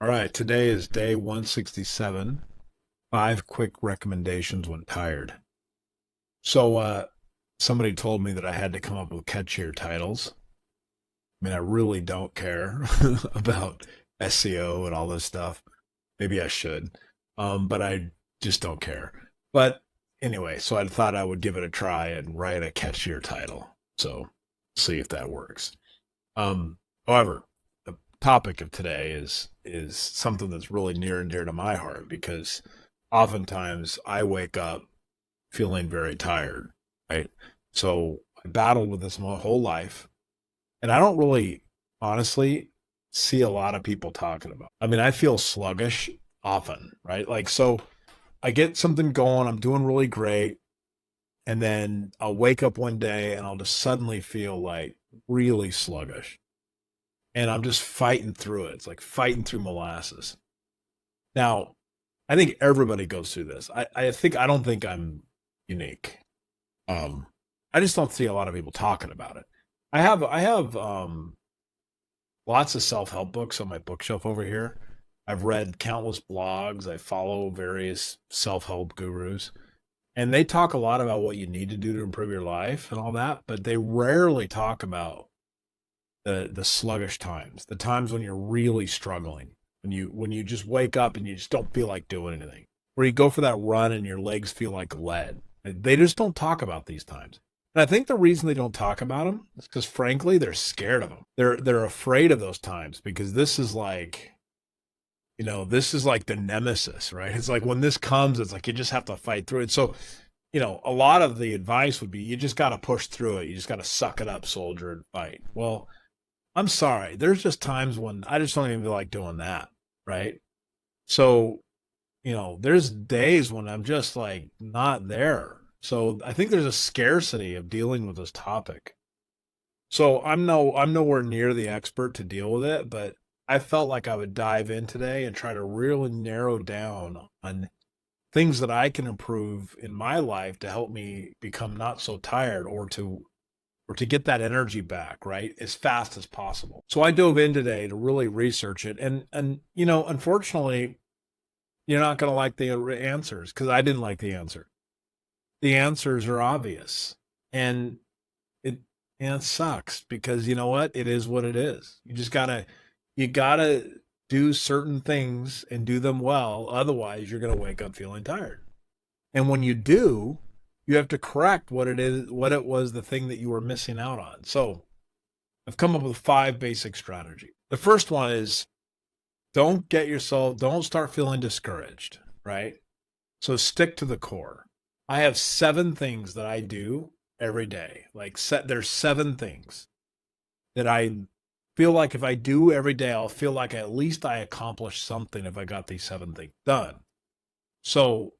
All right, today is day 167. Five quick recommendations when tired. So, somebody told me that I had to come up with catchier titles. I mean, I really don't care about SEO and all this stuff. Maybe I should, but I just don't care. But anyway, so I thought I would give it a try and write a catchier title. So, see if that works. However, the topic of today is something that's really near and dear to my heart because oftentimes I wake up feeling very tired, right? So I battled with this my whole life, and I don't really, honestly, see a lot of people talking about. I mean, I feel sluggish often, right? Like, so I get something going, I'm doing really great, and then I'll wake up one day and I'll just suddenly feel like really sluggish and I'm just fighting through it. It's like fighting through molasses. Now, I think everybody goes through this. I don't think I'm unique. Um, I just don't see a lot of people talking about it. I have lots of self help books on my bookshelf over here. I've read countless blogs. I follow various self help gurus, and they talk a lot about what you need to do to improve your life and all that, but they rarely talk about the sluggish times, the times when you're really struggling, when you just wake up and you just don't feel like doing anything, where you go for that run and your legs feel like lead. They just don't talk about these times. And I think the reason they don't talk about them is because, frankly, they're scared of them. They're afraid of those times because this is like the nemesis, right? It's like when this comes, it's like you just have to fight through it. So, a lot of the advice would be you just got to push through it. You just got to suck it up, soldier, and fight. Well, I'm sorry. There's just times when I just don't even feel like doing that, right? So, there's days when I'm just like not there. So I think there's a scarcity of dealing with this topic. So I'm nowhere near the expert to deal with it, but I felt like I would dive in today and try to really narrow down on things that I can improve in my life to help me become not so tired or to get that energy back, right? As fast as possible. So I dove in today to really research it. And unfortunately, you're not going to like the answers because I didn't like the answer. The answers are obvious. And it and it sucks because you know what? It is what it is. You gotta do certain things and do them well. Otherwise, you're gonna wake up feeling tired. And when you do, you have to correct what it was, the thing that you were missing out on. So I've come up with five basic strategies. The first one is don't start feeling discouraged, right? So stick to the core. I have seven things that I do every day. There's seven things that I feel like if I do every day, I'll feel like at least I accomplished something if I got these seven things done. So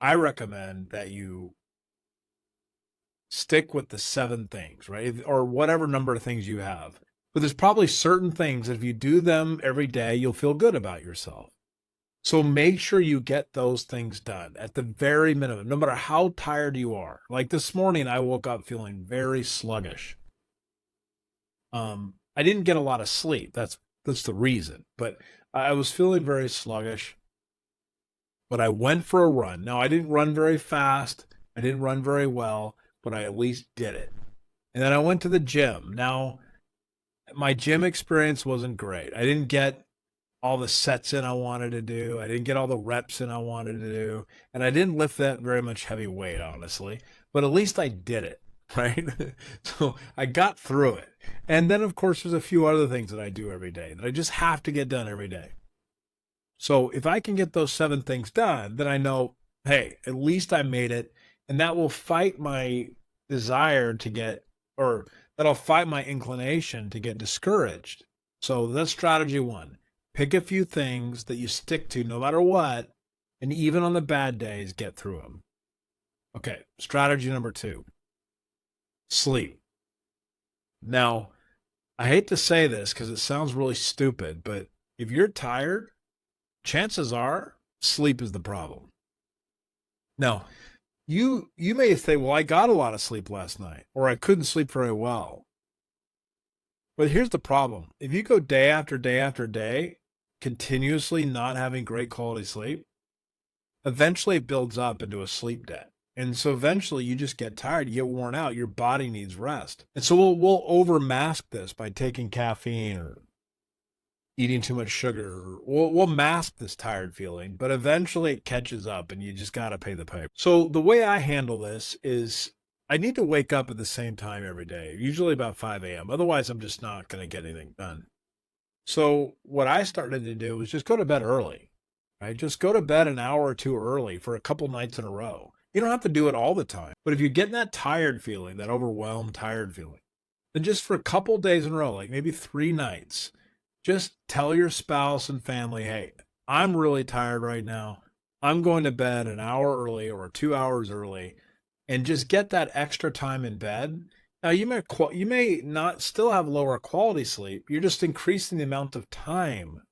I recommend that you stick with the seven things, right? Or whatever number of things you have. But there's probably certain things that if you do them every day, you'll feel good about yourself. So make sure you get those things done at the very minimum, no matter how tired you are. Like this morning, I woke up feeling very sluggish. I didn't get a lot of sleep. That's the reason. But I was feeling very sluggish. But I went for a run. Now I didn't run very fast. I didn't run very well, but I at least did it. And then I went to the gym. Now my gym experience wasn't great. I didn't get all the sets in I wanted to do. I didn't get all the reps in I wanted to do. And I didn't lift that very much heavy weight, honestly. But at least I did it, right? So I got through it. And then, of course, there's a few other things that I do every day that I just have to get done every day. So if I can get those seven things done, then I know, hey, at least I made it. And that will fight my desire to get, or that'll fight my inclination to get discouraged. So that's strategy one. Pick a few things that you stick to no matter what, and even on the bad days, get through them. Okay, strategy number two, sleep. Now, I hate to say this because it sounds really stupid, but if you're tired, chances are sleep is the problem. Now, you may say, well, I got a lot of sleep last night, or I couldn't sleep very well. But here's the problem. If you go day after day after day, continuously not having great quality sleep, eventually it builds up into a sleep debt. And so eventually you just get tired, you get worn out, your body needs rest. And so we'll over mask this by taking caffeine or eating too much sugar. We'll mask this tired feeling, but eventually it catches up and you just got to pay the piper. So the way I handle this is I need to wake up at the same time every day, usually about 5 a.m. Otherwise, I'm just not going to get anything done. So what I started to do was just go to bed early, right? Just go to bed an hour or two early for a couple nights in a row. You don't have to do it all the time. But if you're getting that tired feeling, that overwhelmed, tired feeling, then just for a couple days in a row, like maybe 3 nights, just tell your spouse and family, hey, I'm really tired right now. I'm going to bed an hour early or 2 hours early, and just get that extra time in bed. Now, you may not still have lower quality sleep. You're just increasing the amount of time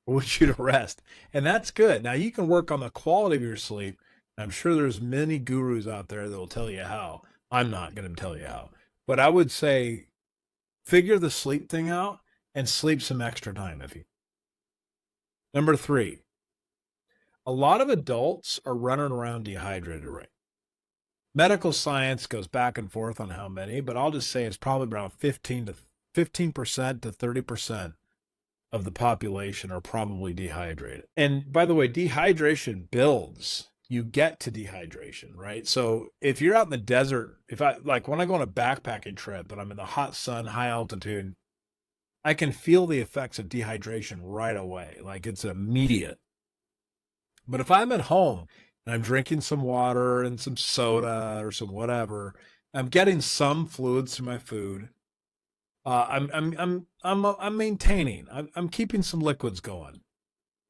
for which you to rest. And that's good. Now, you can work on the quality of your sleep. I'm sure there's many gurus out there that will tell you how. I'm not going to tell you how. But I would say figure the sleep thing out and sleep some extra time if you. Number 3, a lot of adults are running around dehydrated right. Medical science goes back and forth on how many, but I'll just say it's probably around 15% to 30% of the population are probably dehydrated. And by the way, dehydration builds. You get to dehydration, right? So if you're out in the desert, when I go on a backpacking trip and I'm in the hot sun, high altitude, I can feel the effects of dehydration right away. Like it's immediate. But if I'm at home and I'm drinking some water and some soda or some whatever, I'm getting some fluids through my food. I'm maintaining. I'm keeping some liquids going,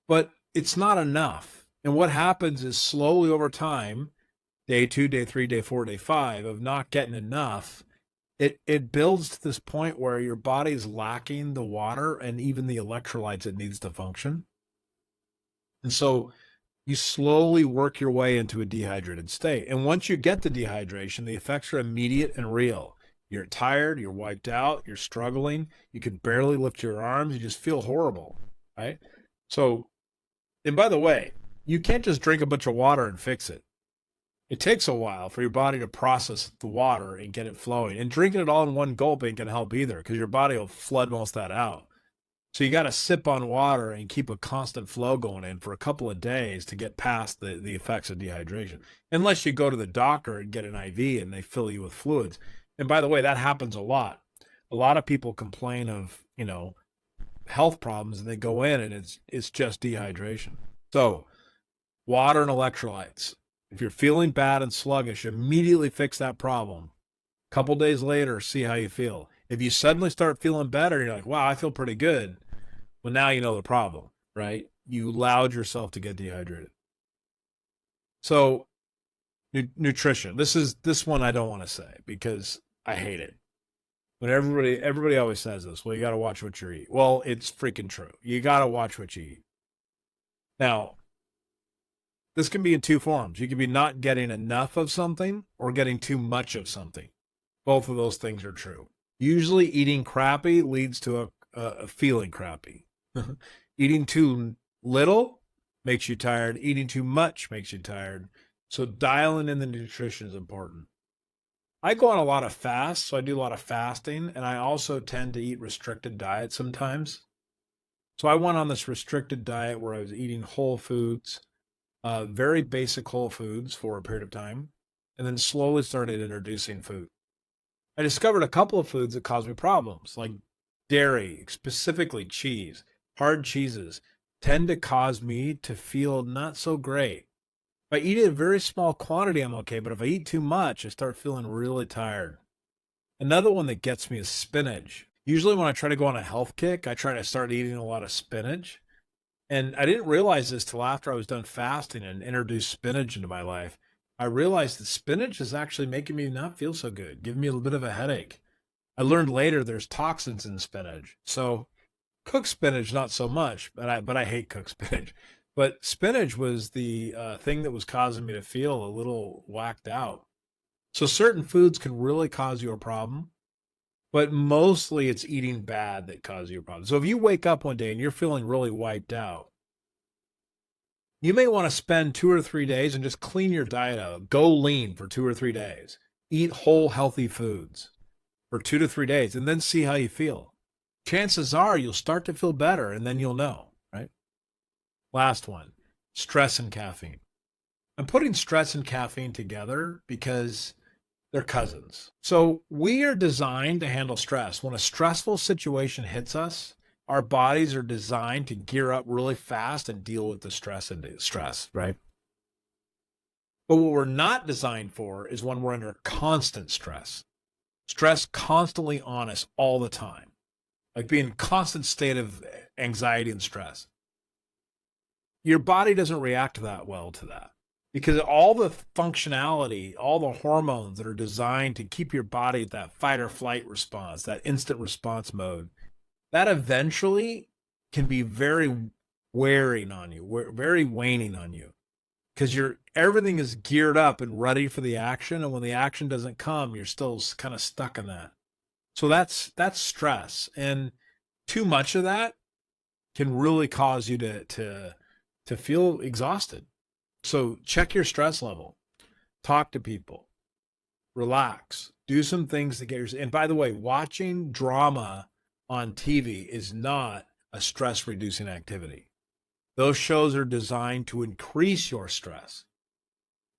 but it's not enough. And what happens is slowly over time, day 2, day 3, day 4, day 5 of not getting enough, it builds to this point where your body's lacking the water and even the electrolytes it needs to function. And so you slowly work your way into a dehydrated state. And once you get the dehydration, the effects are immediate and real. You're tired, you're wiped out, you're struggling, you can barely lift your arms, you just feel horrible, right? So, and by the way, you can't just drink a bunch of water and fix it. It takes a while for your body to process the water and get it flowing. And drinking it all in one gulp ain't going to help either because your body will flood most of that out. So you got to sip on water and keep a constant flow going in for a couple of days to get past the effects of dehydration. Unless you go to the doctor and get an IV and they fill you with fluids. And by the way, that happens a lot. A lot of people complain of, health problems and they go in and it's just dehydration. So water and electrolytes. If you're feeling bad and sluggish, immediately fix that problem. A couple days later, see how you feel. If you suddenly start feeling better, you're like, wow, I feel pretty good. Well, now you know the problem, right? You allowed yourself to get dehydrated. So nutrition. This one I don't want to say because I hate it. But everybody always says this. Well, you got to watch what you eat. Well, it's freaking true. You got to watch what you eat. Now, this can be in 2 forms. You can be not getting enough of something or getting too much of something. Both of those things are true. Usually eating crappy leads to a feeling crappy. Eating too little makes you tired. Eating too much makes you tired. So dialing in the nutrition is important. I go on a lot of fasts, so I do a lot of fasting, and I also tend to eat restricted diets sometimes. So I went on this restricted diet where I was eating whole foods, very basic whole foods for a period of time, and then slowly started introducing food. I discovered a couple of foods that caused me problems, like dairy, specifically cheese. Hard cheeses tend to cause me to feel not so great. If I eat it in a very small quantity, I'm okay, but if I eat too much, I start feeling really tired. Another one that gets me is spinach. Usually when I try to go on a health kick, I try to start eating a lot of spinach. And I didn't realize this till after I was done fasting and introduced spinach into my life. I realized that spinach is actually making me not feel so good, giving me a little bit of a headache. I learned later there's toxins in spinach. So cooked spinach, not so much, but I hate cooked spinach. But spinach was the thing that was causing me to feel a little whacked out. So certain foods can really cause you a problem. but mostly it's eating bad that causes your problem. So if you wake up one day and you're feeling really wiped out, you may want to spend 2 or 3 days and just clean your diet out. Go lean for 2 or 3 days. Eat whole, healthy foods for 2 to 3 days and then see how you feel. Chances are you'll start to feel better and then you'll know, right? Last one, stress and caffeine. I'm putting stress and caffeine together because they're cousins. So we are designed to handle stress. When a stressful situation hits us, our bodies are designed to gear up really fast and deal with the stress, right? But what we're not designed for is when we're under constant stress. Stress constantly on us all the time, like being in a constant state of anxiety and stress. Your body doesn't react that well to that because all the functionality, all the hormones that are designed to keep your body at that fight or flight response, that instant response mode, that eventually can be very wearing on you, very waning on you, because everything is geared up and ready for the action, and when the action doesn't come, you're still kind of stuck in that. So that's stress, and too much of that can really cause you to feel exhausted. So check your stress level, talk to people, relax, do some things to get your. And by the way, watching drama on TV is not a stress reducing activity. Those shows are designed to increase your stress.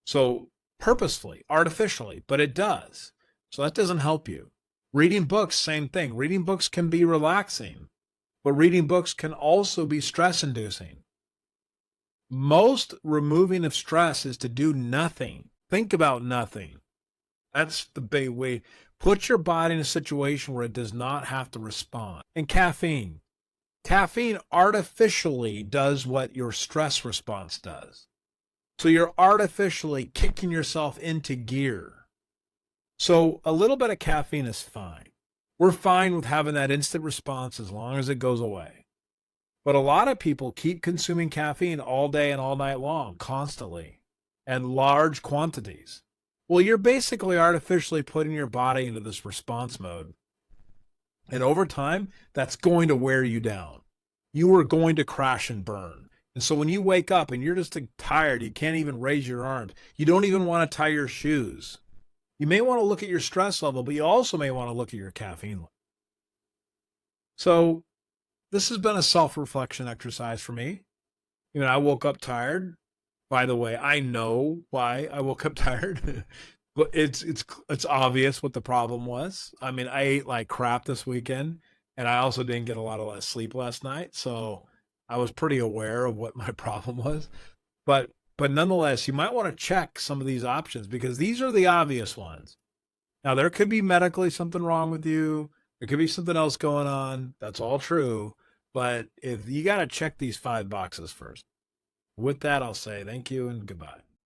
So purposefully, artificially, but it does. So that doesn't help you. Reading books, same thing. Reading books can be relaxing, but reading books can also be stress inducing. Most removing of stress is to do nothing. Think about nothing. That's the big way. Put your body in a situation where it does not have to respond. And caffeine. Caffeine artificially does what your stress response does. So you're artificially kicking yourself into gear. So a little bit of caffeine is fine. We're fine with having that instant response as long as it goes away. But a lot of people keep consuming caffeine all day and all night long, constantly, and large quantities. Well, you're basically artificially putting your body into this response mode. And over time, that's going to wear you down. You are going to crash and burn. And so when you wake up and you're just tired, you can't even raise your arms. You don't even want to tie your shoes. You may want to look at your stress level, but you also may want to look at your caffeine level. So this has been a self-reflection exercise for me. I woke up tired. By the way, I know why I woke up tired. But it's obvious what the problem was. I mean, I ate like crap this weekend, and I also didn't get a lot of sleep last night. So I was pretty aware of what my problem was. But nonetheless, you might want to check some of these options because these are the obvious ones. Now, there could be medically something wrong with you. There could be something else going on. That's all true. But if you got to check these 5 boxes first. With that, I'll say thank you and goodbye.